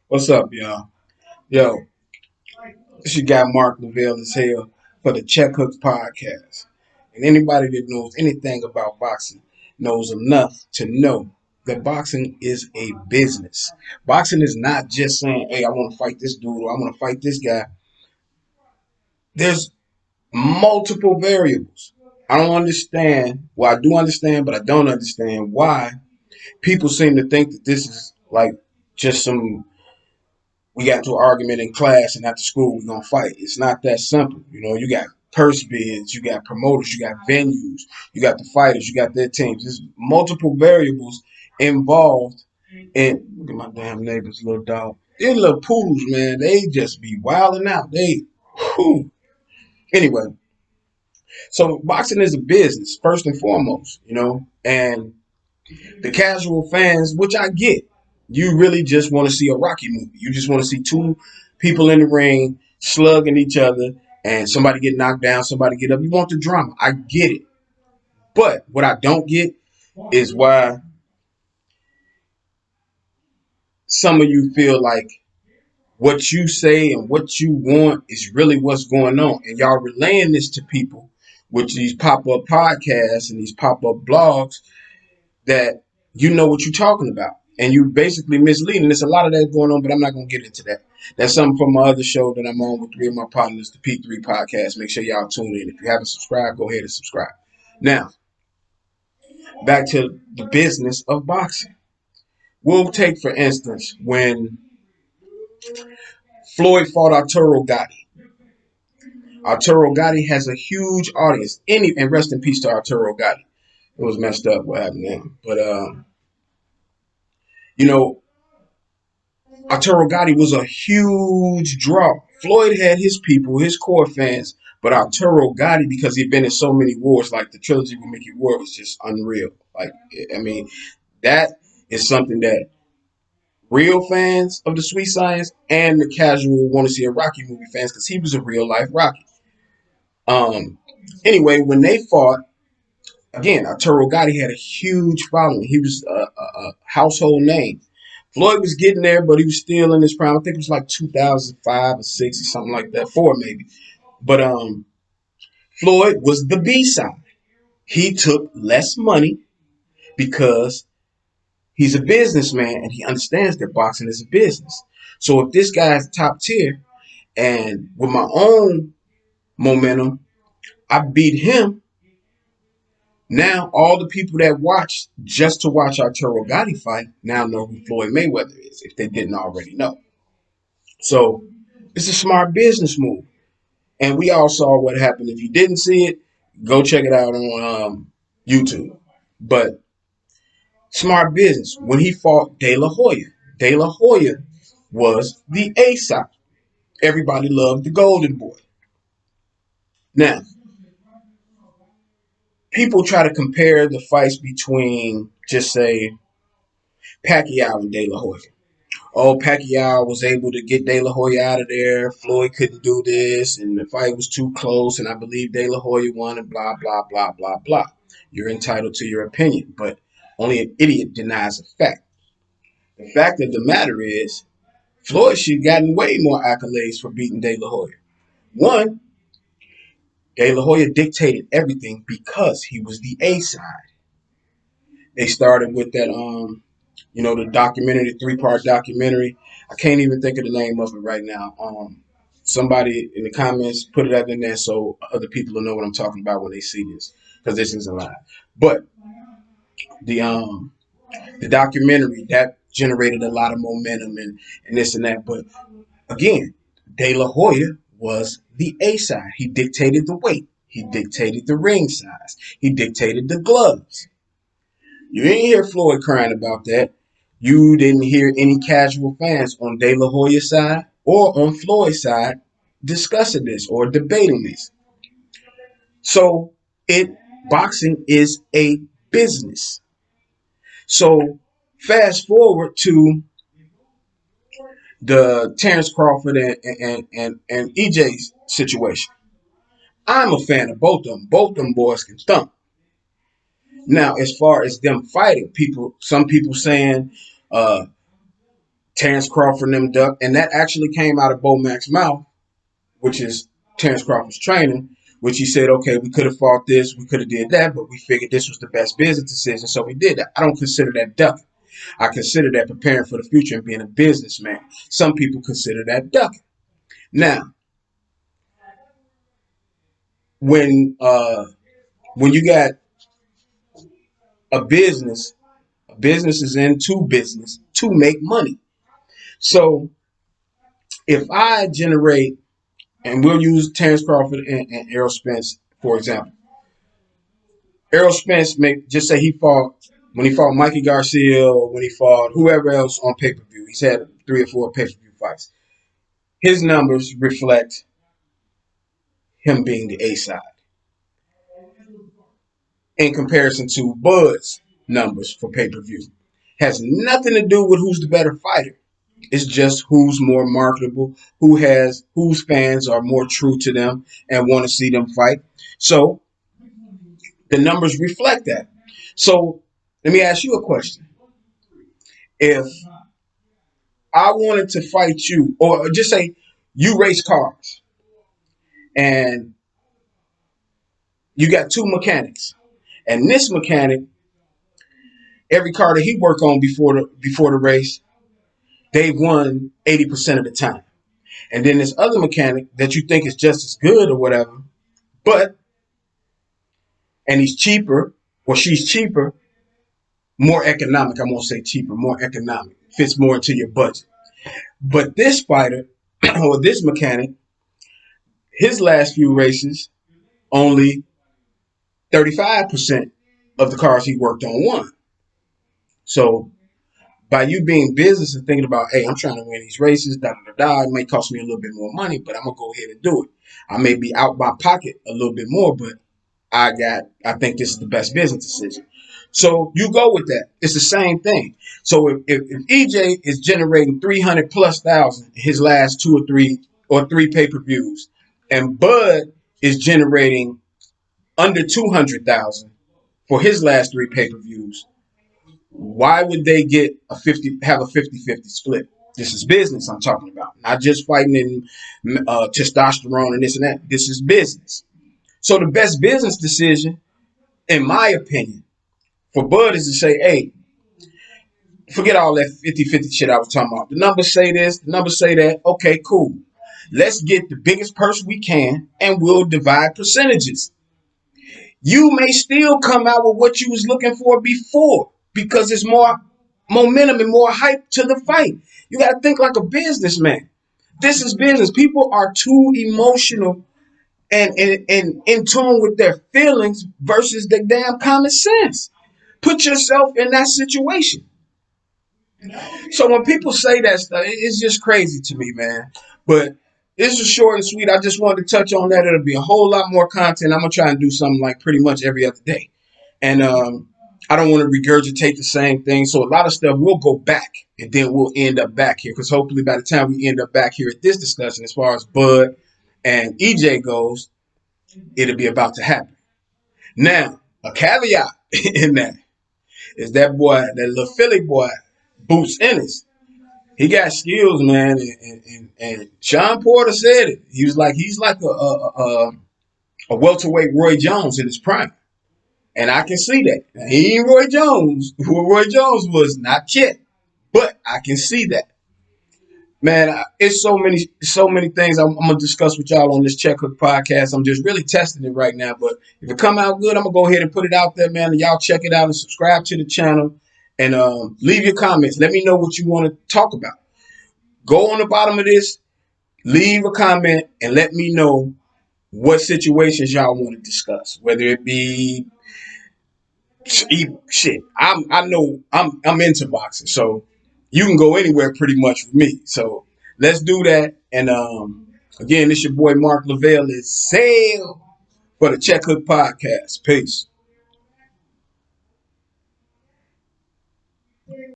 What's up, y'all? Yo, this your guy Mark Lavelle is here for the Check Hooks podcast. And anybody that knows anything about boxing knows enough to know that boxing is a business. Boxing is not just saying, hey, I want to fight this dude or I want to fight this guy. There's multiple variables. I don't understand. Well, I do understand, but I don't understand why people seem to think that this is like just some we got into an argument in class and after school we're gonna fight. It's not that simple. You got purse bids, you got promoters, you got venues, you got the fighters, you got their teams. There's multiple variables involved. And look at my damn neighbor's little dog. These little poodles, man, they just be wilding out. Whew. Anyway, so boxing is a business first and foremost, and the casual fans, which I get, you really just want to see a Rocky movie. You just want to see two people in the ring slugging each other and somebody get knocked down, somebody get up. You want the drama. I get it. But what I don't get is why some of you feel like what you say and what you want is really what's going on. And y'all relaying this to people with these pop-up podcasts and these pop-up blogs that you know what you're talking about. And you basically misleading. There's a lot of that going on, but I'm not going to get into that. That's something from my other show that I'm on with three of my partners, the P3 podcast. Make sure y'all tune in. If you haven't subscribed, go ahead and subscribe. Now, back to the business of boxing. We'll take, for instance, when Floyd fought Arturo Gatti. Arturo Gatti has a huge audience. And rest in peace to Arturo Gatti. It was messed up what happened to him. But, you know, Arturo Gatti was a huge draw. Floyd had his people, his core fans, but Arturo Gatti, because he'd been in so many wars, like the trilogy with Mickey Ward, was just unreal. Like, I mean, that is something that real fans of the Sweet Science and the casual want to see a Rocky movie fans, because he was a real life Rocky. Um, anyway, when they fought, again, Arturo Gatti had a huge following. He was a household name. Floyd was getting there, but he was still in his prime. I think it was like 2005 or 6 or something like that, 4 maybe. But Floyd was the B side. He took less money because he's a businessman and he understands that boxing is a business. So if this guy's top tier and with my own momentum, I beat him. Now all the people that watched just to watch Arturo Gatti fight now know who Floyd Mayweather is, if they didn't already know. So it's a smart business move. And we all saw what happened. If you didn't see it, go check it out on YouTube. But smart business. When he fought De La Hoya was the A side. Everybody loved the Golden Boy. Now, people try to compare the fights between, just say, Pacquiao and De La Hoya. Oh, Pacquiao was able to get De La Hoya out of there. Floyd couldn't do this, and the fight was too close, and I believe De La Hoya won, and blah, blah, blah, blah, blah. You're entitled to your opinion, but only an idiot denies a fact. The fact of the matter is, Floyd should have gotten way more accolades for beating De La Hoya. One, De La Hoya dictated everything because he was the A side. They started with that, the documentary, the 3-part documentary. I can't even think of the name of it right now. Somebody in the comments put it up in there so other people will know what I'm talking about when they see this, because this isn't live. But the documentary that generated a lot of momentum and this and that. But again, De La Hoya was the A side. He dictated the weight. He dictated the ring size. He dictated the gloves. You didn't hear Floyd crying about that. You didn't hear any casual fans on De La Hoya's side or on Floyd's side discussing this or debating this. So boxing is a business. So fast forward to the Terrence Crawford and EJ's situation. I'm a fan of both of them. Both of them boys can thump. Now, as far as them fighting, some people saying Terrence Crawford and them duck, and that actually came out of Bo Mac's mouth, which is Terrence Crawford's training, which he said, okay, we could have fought this, we could have did that, but we figured this was the best business decision, so we did that. I don't consider that ducking. I consider that preparing for the future and being a businessman. Some people consider that ducking. Now, when you got a business is into business to make money. So if I generate, and we'll use Terrence Crawford and Errol Spence for example. Errol Spence, just say he fought when he fought Mikey Garcia or when he fought whoever else on pay per view. He's had 3 or 4 pay per view fights. His numbers reflect him being the A side in comparison to Bud's numbers for pay per view. Has nothing to do with who's the better fighter. It's just who's more marketable, whose fans are more true to them and want to see them fight. So the numbers reflect that. So let me ask you a question. If I wanted to fight you, or just say you race cars and you got 2 mechanics, and this mechanic, every car that he worked on before the race, they've won 80% of the time. And then this other mechanic that you think is just as good or whatever, and he's cheaper, or she's cheaper, more economic. I won't say cheaper, more economic. Fits more into your budget. But this fighter, or this mechanic, his last few races, only 35% of the cars he worked on won. So by you being business and thinking about, hey, I'm trying to win these races, it may cost me a little bit more money, but I'm going to go ahead and do it. I may be out my pocket a little bit more, but I think this is the best business decision. So you go with that. It's the same thing. So if EJ is generating 300 plus thousand his last 2 or 3 pay-per-views, and Bud is generating under 200,000 for his last 3 pay-per-views, why would they have a 50-50 split? This is business I'm talking about, not just fighting in testosterone and this and that. This is business. So the best business decision, in my opinion, for Bud is to say, hey, forget all that 50-50 shit I was talking about. The numbers say this, the numbers say that. Okay, cool. Let's get the biggest purse we can, and we'll divide percentages. You may still come out with what you was looking for before because it's more momentum and more hype to the fight. You got to think like a businessman. This is business. People are too emotional and in tune with their feelings versus their damn common sense. Put yourself in that situation. So when people say that stuff, it's just crazy to me, man. But this is short and sweet. I just wanted to touch on that. It'll be a whole lot more content. I'm going to try and do something like pretty much every other day. And I don't want to regurgitate the same thing. So a lot of stuff will go back and then we'll end up back here. Because hopefully by the time we end up back here at this discussion, as far as Bud and EJ goes, it'll be about to happen. Now, a caveat in that is that boy, that little Philly boy, Boots Ennis. He got skills, man, and Sean Porter said it. He's like a welterweight Roy Jones in his prime, and I can see that. Now, he ain't Roy Jones, who Roy Jones was, not yet, but I can see that. Man, it's so many things I'm gonna discuss with y'all on this Check Hook podcast. I'm just really testing it right now, but if it come out good, I'm gonna go ahead and put it out there, man. And y'all check it out and subscribe to the channel. And leave your comments. Let me know what you want to talk about. Go on the bottom of this, leave a comment, and let me know what situations y'all want to discuss. Whether it be shit. I know I'm into boxing, so you can go anywhere pretty much with me. So let's do that. And again, this your boy Mark Lavelle is sail for the Check Hook Podcast. Peace.